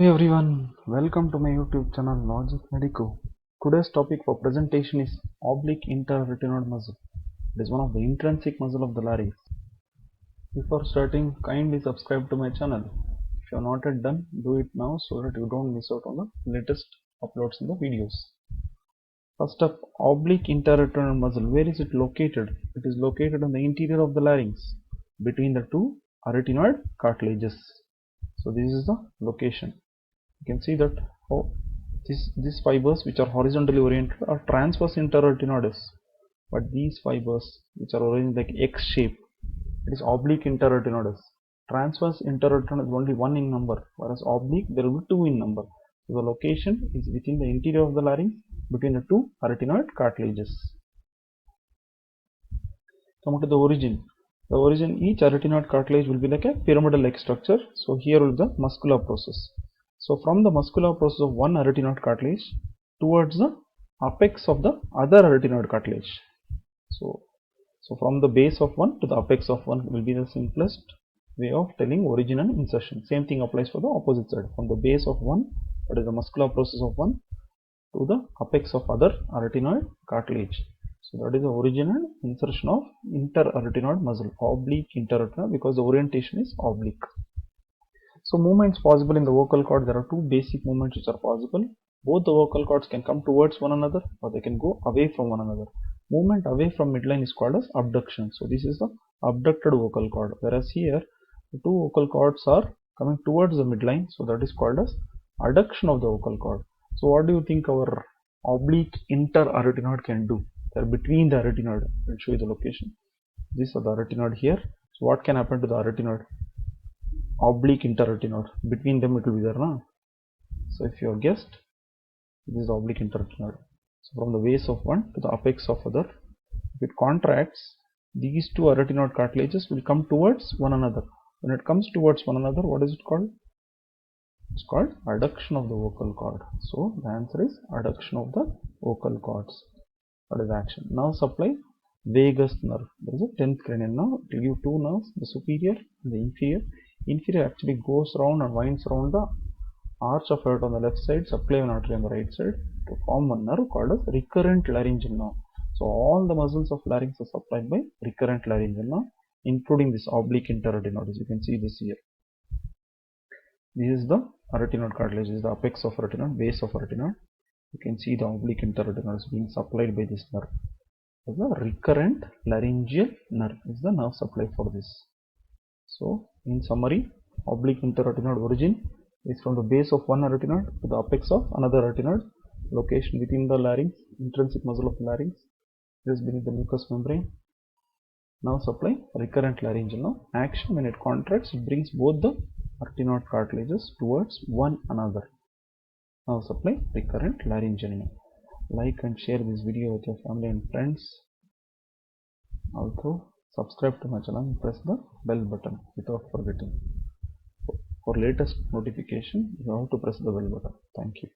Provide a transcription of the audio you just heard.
Hey everyone, welcome to my YouTube channel Logic Medico. Today's topic for presentation is oblique interarytenoid muscle. It is one of the intrinsic muscle of the larynx. Before starting, kindly subscribe to my channel. If you are not yet done, do it now so that you don't miss out on the latest uploads in the videos. First up, oblique interarytenoid muscle. Where is it located? It is located on the interior of the larynx between the two arytenoid cartilages. So this is the location. You can see that these fibers which are horizontally oriented are transverse interarytenoids, but these fibers which are oriented like X shape, it is oblique interarytenoids. Transverse interarytenoid is only one in number, whereas oblique there will be two in number. So the location is within the interior of the larynx between the two arytenoid cartilages. Coming to the origin. The origin, each arytenoid cartilage will be like a pyramidal-like structure. So here will be the muscular process. So from the muscular process of one arytenoid cartilage towards the apex of the other arytenoid cartilage. So from the base of one to the apex of one will be the simplest way of telling origin and insertion. Same thing applies for the opposite side. From the base of one, that is the muscular process of one, to the apex of other arytenoid cartilage. So that is the origin and insertion of interarytenoid muscle, oblique interarytenoid, because the orientation is oblique. So movements possible in the vocal cord. There are two basic movements which are possible. Both the vocal cords can come towards one another or they can go away from one another. Movement away from midline is called as abduction. So this is the abducted vocal cord, whereas here the two vocal cords are coming towards the midline, so that is called as adduction of the vocal cord. So what do you think our oblique interarytenoid can do? They are between the arytenoid. I'll show you the location. These are the arytenoid here. So what can happen to the arytenoid? Oblique interarytenoid. Between them it will be there, na? So if you have guessed, this is oblique interarytenoid. So from the base of one to the apex of other, if it contracts, these two arytenoid cartilages will come towards one another. When it comes towards one another, what is it called? It's called adduction of the vocal cord. So the answer is adduction of the vocal cords. That is action. Nerve supply, vagus nerve. There is a 10th cranial nerve. It will give two nerves, the superior and the inferior. Inferior actually goes around and winds around the arch of heart on the left side, subclavian artery on the right side to form one nerve called as recurrent laryngeal nerve. So all the muscles of larynx are supplied by recurrent laryngeal nerve, including this oblique interarytenoid. As you can see this here. This is the arytenoid cartilage. This is the apex of arytenoid, base of arytenoid. You can see the oblique interarytenoid is being supplied by this nerve. So the recurrent laryngeal nerve is the nerve supply for this. So in summary, oblique interarytenoid origin is from the base of one arytenoid to the apex of another arytenoid. Location within the larynx, intrinsic muscle of the larynx, just beneath the mucous membrane. Nerve supply, recurrent laryngeal nerve. Action, when it contracts, it brings both the arytenoid cartilages towards one another. Nerve supply, recurrent laryngeal nerve. Like and share this video with your family and friends. Also subscribe to my channel and press the bell button without forgetting. For latest notification, you have to press the bell button. Thank you.